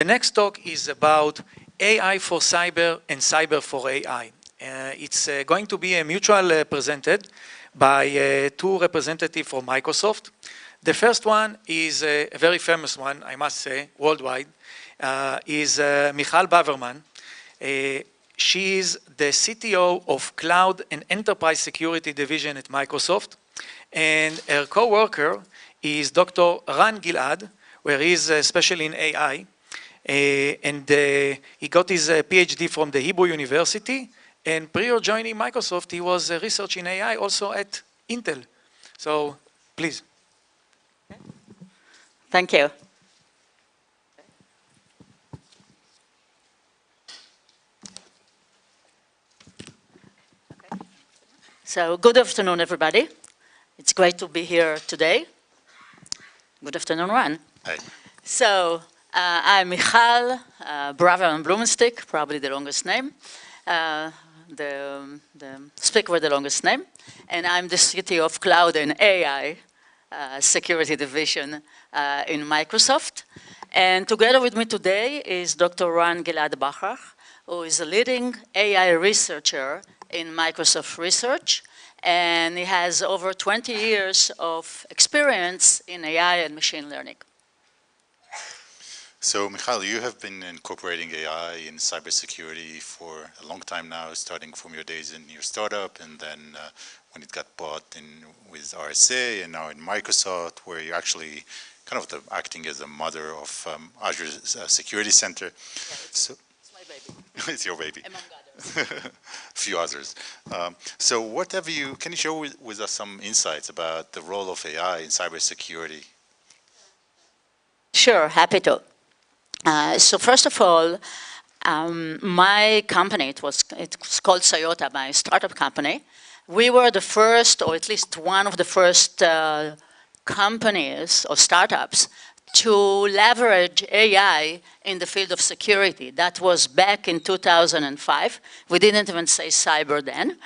next talk is about AI for cyber and cyber for AI. It's going to be a mutual presented by two representatives from Microsoft. The first one is a very famous one, I must say, worldwide, is Michal Braverman. She is the CTO of Cloud and Enterprise Security Division at Microsoft. And her co-worker is Dr. Ran Gilad, where he's especially in AI. He got his PhD from the Hebrew University. And prior joining Microsoft, he was researching AI also at Intel. So, please. Thank you. So, good afternoon, everybody. It's great to be here today. Good afternoon, Ran. Hi. So, I'm Michal, Braverman-Blumenstyk, probably the longest name. The speaker with the longest name. And I'm the CTO of Cloud and AI Security Division in Microsoft. And together with me today is Dr. Gilad-Bachrach, who is a leading AI researcher in Microsoft Research. And he has over 20 years of experience in AI and machine learning. So, Michal, you have been incorporating AI in cybersecurity for a long time now, starting from your days in your startup, and then when it got bought in with RSA, and now in Microsoft, where you're actually kind of acting as a mother of Azure Security Center. Yeah, so, it's my baby. It's your baby. Among others. A few others. So what have you, can you share with us some insights about the role of AI in cybersecurity? Sure, happy to. So first of all, my company, it's called Sayota, my startup company. We were the first, or at least one of the first companies or startups to leverage AI in the field of security. That was back in 2005. We didn't even say cyber then.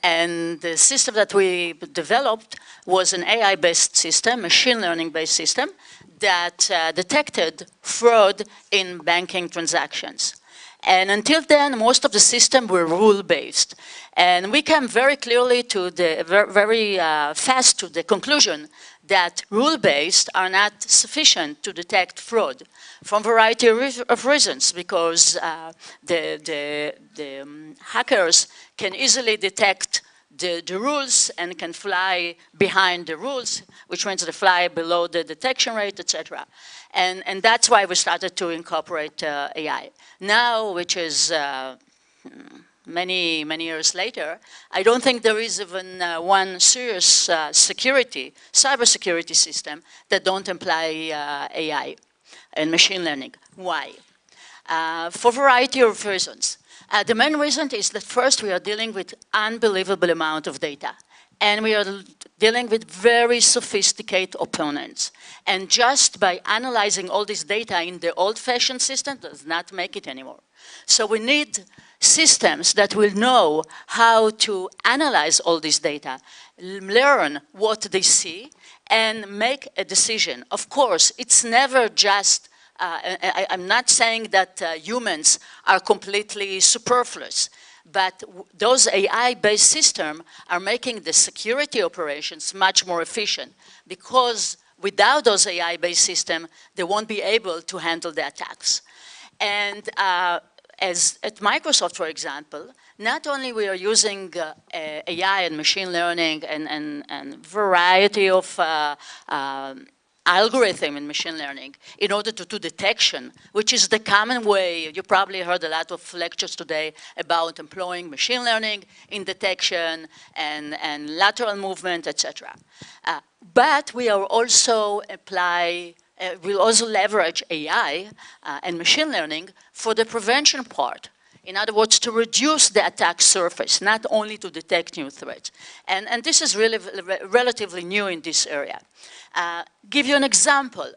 And the system that we developed was an AI-based system, machine learning-based system, that detected fraud in banking transactions. And until then, most of the systems were rule-based. And we came very clearly to the, very fast to the conclusion that rule-based are not sufficient to detect fraud from a variety of reasons, because the hackers can easily detect the rules and can fly behind the rules, which means they fly below the detection rate, etc. And that's why we started to incorporate AI. Now, which is many years later, I don't think there is even one serious cybersecurity system that don't imply AI and machine learning. Why? For a variety of reasons. The main reason is that first we are dealing with unbelievable amount of data, and we are dealing with very sophisticated opponents. And just by analyzing all this data in the old-fashioned system does not make it anymore. So we need systems that will know how to analyze all this data, learn what they see, and make a decision. Of course, it's never just I'm not saying that humans are completely superfluous, but those AI-based systems are making the security operations much more efficient, because without those AI-based systems, they won't be able to handle the attacks. And as at Microsoft, for example, not only we are using AI and machine learning and variety of algorithm in machine learning in order to do detection, which is the common way. You probably heard a lot of lectures today about employing machine learning in detection and lateral movement, etc. But we are also we'll also leverage AI and machine learning for the prevention part. In other words, to reduce the attack surface, not only to detect new threats. And this is really relatively new in this area. Give you an example.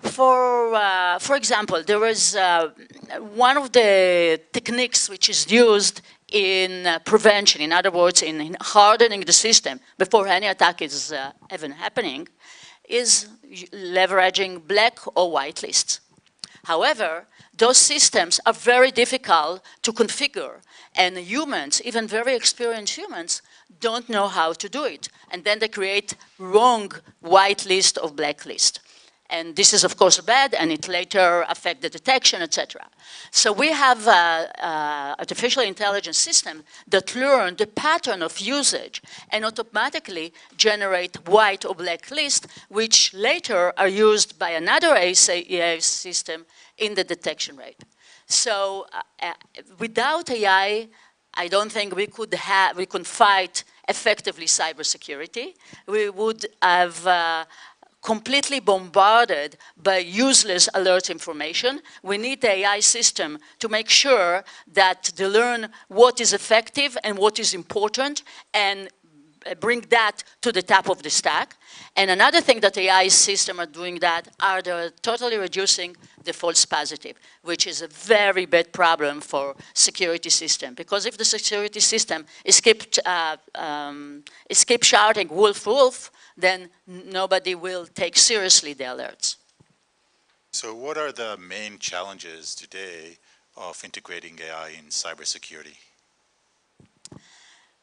For example, there is one of the techniques which is used in prevention, in other words, in hardening the system before any attack is even happening, is leveraging black or white lists. However, those systems are very difficult to configure, and humans, even very experienced humans, don't know how to do it. And then they create wrong white list or black list. And this is, of course, bad, and it later affects the detection, etc. So we have an artificial intelligence system that learn the pattern of usage and automatically generate white or black list, which later are used by another AI system in the detection rate. So without AI, I don't think we could fight effectively cybersecurity. We would have completely bombarded by useless alert information. We need the AI system to make sure that they learn what is effective and what is important and bring that to the top of the stack. And another thing that AI systems are doing that are they're totally reducing the false positive, which is a very bad problem for security system. Because if the security system is keep shouting wolf, wolf, then nobody will take seriously the alerts. So what are the main challenges today of integrating AI in cybersecurity?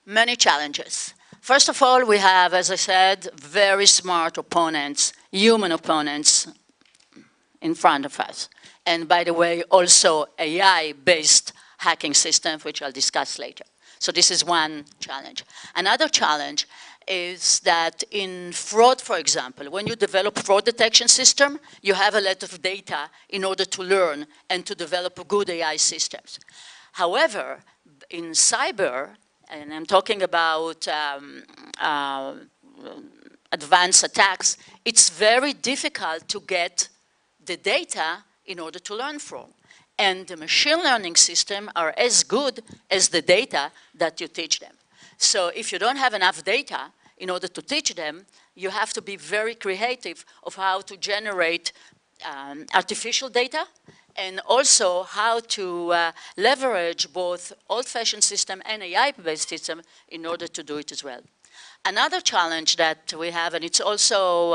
Many challenges. First of all, we have, as I said, very smart opponents, human opponents in front of us. And by the way, also AI-based hacking systems, which I'll discuss later. So this is one challenge. Another challenge is that in fraud, for example, when you develop fraud detection system, you have a lot of data in order to learn and to develop good AI systems. However, in cyber, and I'm talking about advanced attacks, it's very difficult to get the data in order to learn from. And the machine learning systems are as good as the data that you teach them. So if you don't have enough data in order to teach them, you have to be very creative of how to generate artificial data and also how to leverage both old-fashioned system and AI-based system in order to do it as well. Another challenge that we have, and it also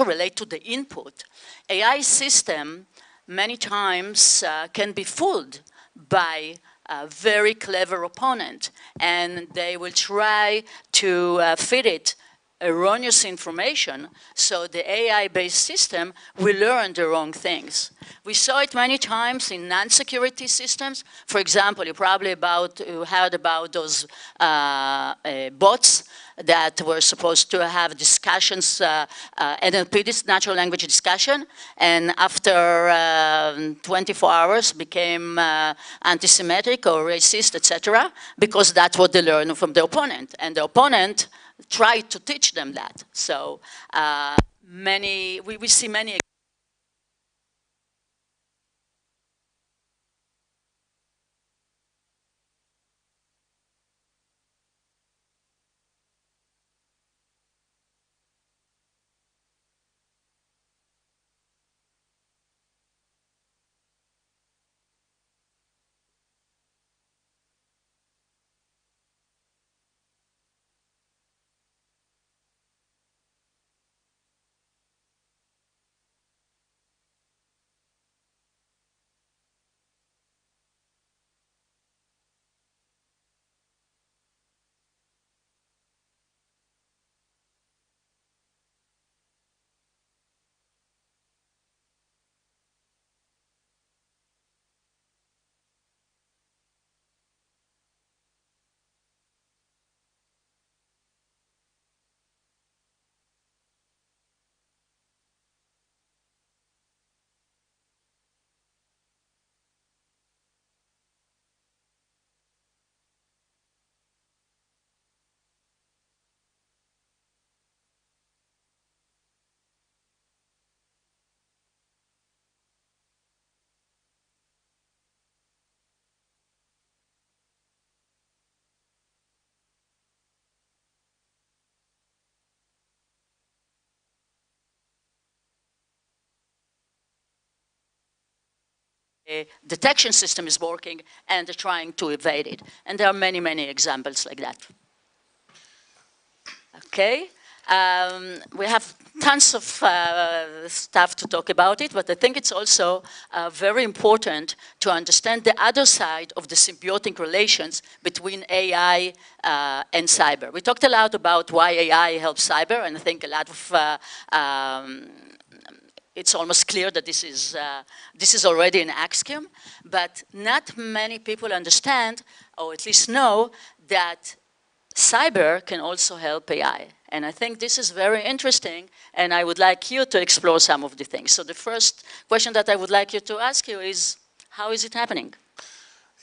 relates to the input. AI system many times can be fooled by a very clever opponent, and they will try to feed it erroneous information, so the AI-based system will learn the wrong things. We saw it many times in non-security systems. For example, you probably heard about those bots that were supposed to have discussions, NLP, this natural language discussion, and after 24 hours became anti-Semitic or racist, etc., because that's what they learned from the opponent. And the opponent tried to teach them that. So we see many detection system is working and they're trying to evade it. And there are many, many examples like that. Okay, we have tons of stuff to talk about it, but I think it's also very important to understand the other side of the symbiotic relations between AI and cyber. We talked a lot about why AI helps cyber, and I think a lot of it's almost clear that this is already an axiom, but not many people understand, or at least know, that cyber can also help AI. And I think this is very interesting, and I would like you to explore some of the things. So the first question that I would like you to ask you is, how is it happening?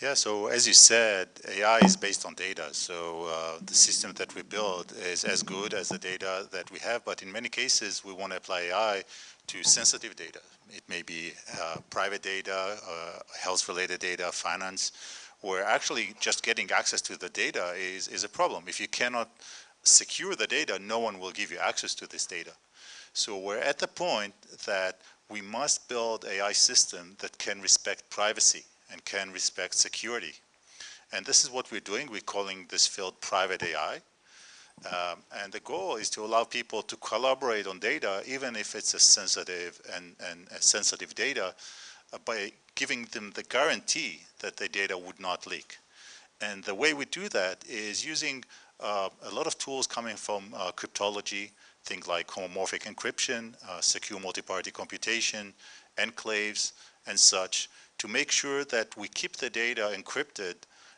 Yeah, so as you said, AI is based on data. So the system that we build is as good as the data that we have, but in many cases, we want to apply AI to sensitive data. It may be private data, health-related data, finance, where actually just getting access to the data is a problem. If you cannot secure the data, no one will give you access to this data. So we're at the point that we must build AI system that can respect privacy and can respect security. And this is what we're doing. We're calling this field private AI. And the goal is to allow people to collaborate on data, even if it's a sensitive sensitive data, by giving them the guarantee that the data would not leak. And the way we do that is using a lot of tools coming from cryptology, things like homomorphic encryption, secure multi-party computation, enclaves, and such, to make sure that we keep the data encrypted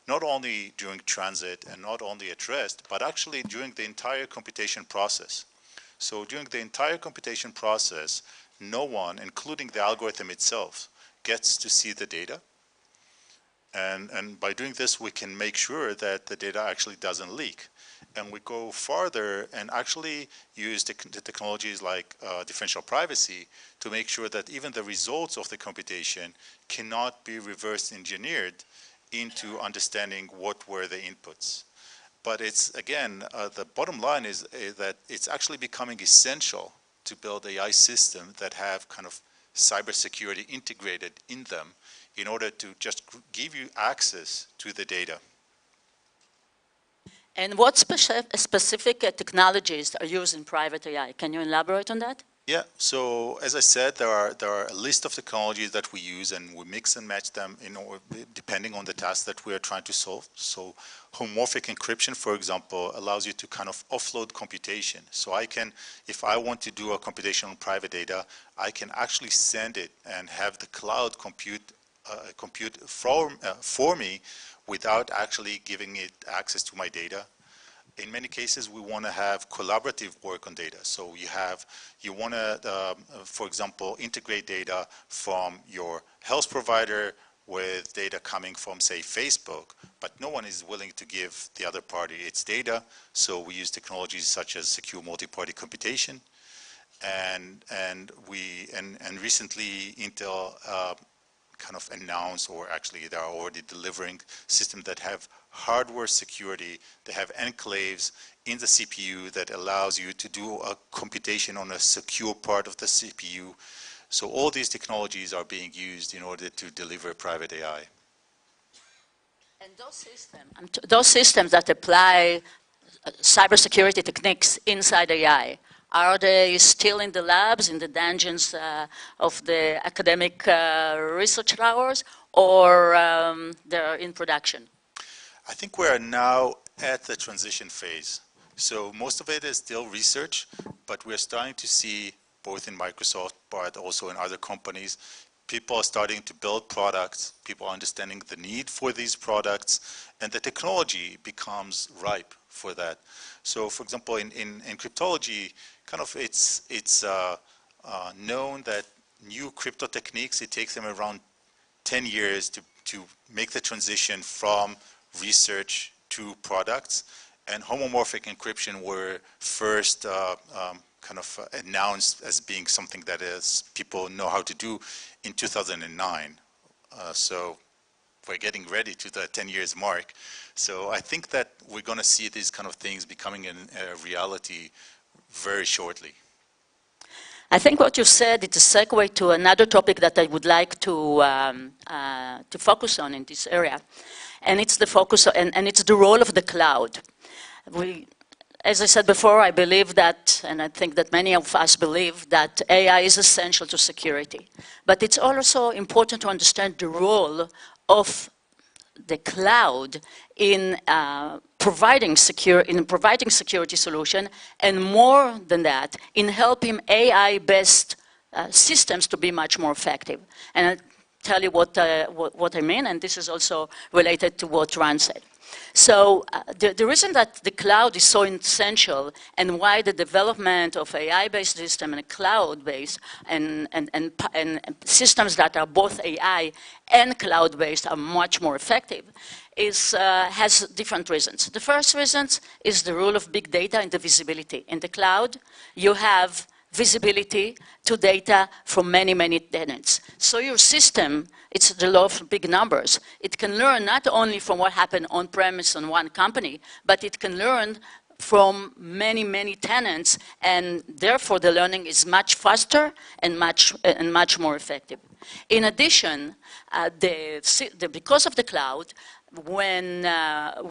not only during transit and not only at rest, but actually during the entire computation process. So during the entire computation process, no one, including the algorithm itself, gets to see the data. And by doing this, we can make sure that the data actually doesn't leak. And we go farther and actually use the technologies like differential privacy to make sure that even the results of the computation cannot be reverse engineered into understanding what were the inputs. But it's, again, the bottom line is that it's actually becoming essential to build AI systems that have kind of cybersecurity integrated in them in order to just give you access to the data. And what specific technologies are used in private AI? Can you elaborate on that? Yeah, so as I said, there are a list of technologies that we use, and we mix and match them depending on the task that we are trying to solve. So homomorphic encryption, for example, allows you to kind of offload computation. So I can, if I want to do a computation on private data, I can actually send it and have the cloud compute for me without actually giving it access to my data. In many cases, we want to have collaborative work on data. So you want to, for example, integrate data from your health provider with data coming from, say, Facebook, but no one is willing to give the other party its data. So we use technologies such as secure multi-party computation. And recently, Intel kind of announced, or actually they are already delivering systems that have hardware security. They have enclaves in the CPU that allows you to do a computation on a secure part of the CPU. So all these technologies are being used in order to deliver private AI. And those systems that apply cybersecurity techniques inside AI, are they still in the labs, in the dungeons of the academic research hours, or they're in production? I think we are now at the transition phase. So most of it is still research, but we're starting to see, both in Microsoft, but also in other companies, people are starting to build products, people are understanding the need for these products, and the technology becomes ripe for that. So for example, in cryptology, kind of it's known that new crypto techniques, it takes them around 10 years to make the transition from research to products. And homomorphic encryption were first kind of announced as being something that people know how to do in 2009. So we're getting ready to the 10 years mark. So I think that we're going to see these kind of things becoming a reality very shortly. I think what you said, it's a segue to another topic that I would like to focus on in this area. And it's the focus, and it's the role of the cloud. as I said before, I believe that, and I think that many of us believe, that AI is essential to security. But it's also important to understand the role of the cloud in providing security solution, and more than that, in helping AI-based systems to be much more effective. And I'll tell you what I mean, and this is also related to what Ran said. So the reason that the cloud is so essential, and why the development of AI-based system and cloud-based and systems that are both AI and cloud-based are much more effective, has different reasons. The first reason is the role of big data and the visibility. In the cloud, you have visibility to data from many, many tenants. So your system, it's the law of big numbers. It can learn not only from what happened on-premise on one company, but it can learn from many, many tenants, and therefore the learning is much faster and much more effective. In addition, because of the cloud, when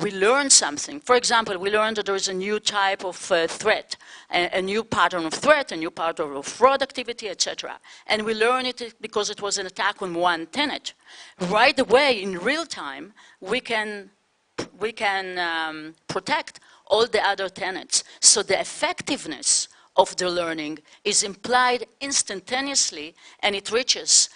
we learn something, for example, we learned that there is a new type of threat, a new pattern of threat, a new pattern of fraud activity, etc. And we learn it because it was an attack on one tenant. Right away, in real time, we can protect all the other tenants. So the effectiveness of the learning is implied instantaneously, and it reaches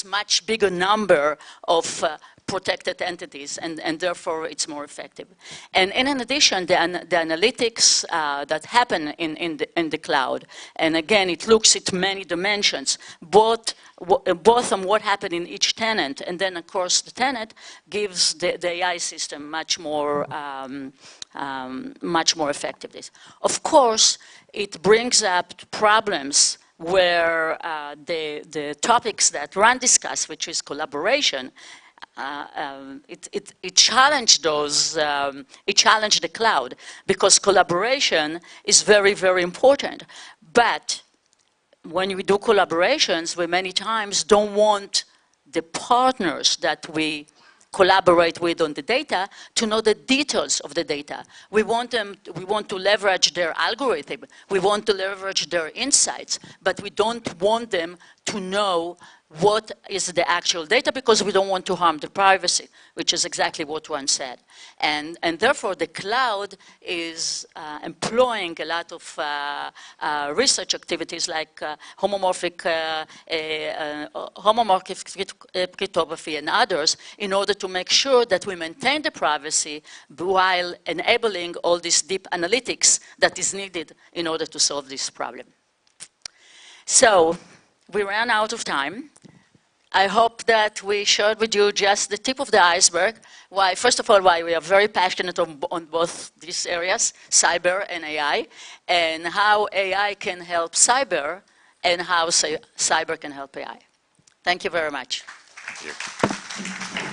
much bigger number of protected entities, and therefore it's more effective. And in addition, the analytics that happen in the cloud, and again, it looks at many dimensions, both on what happened in each tenant, and then of course the tenant gives the AI system much more effectiveness. Of course, it brings up problems where the topics that Ran discussed, which is collaboration, it challenged the cloud, because collaboration is very, very important. But when we do collaborations, we many times don't want the partners that we collaborate with on the data to know the details of the data. We want to leverage their algorithm. We want to leverage their insights, but we don't want them to know what is the actual data, because we don't want to harm the privacy, which is exactly what Ran said. And therefore, the cloud is employing a lot of research activities like homomorphic cryptography and others, in order to make sure that we maintain the privacy while enabling all this deep analytics that is needed in order to solve this problem. So we ran out of time. I hope that we shared with you just the tip of the iceberg. Why, first of all, why we are very passionate on both these areas, cyber and AI, and how AI can help cyber, and how cyber can help AI. Thank you very much. Thank you.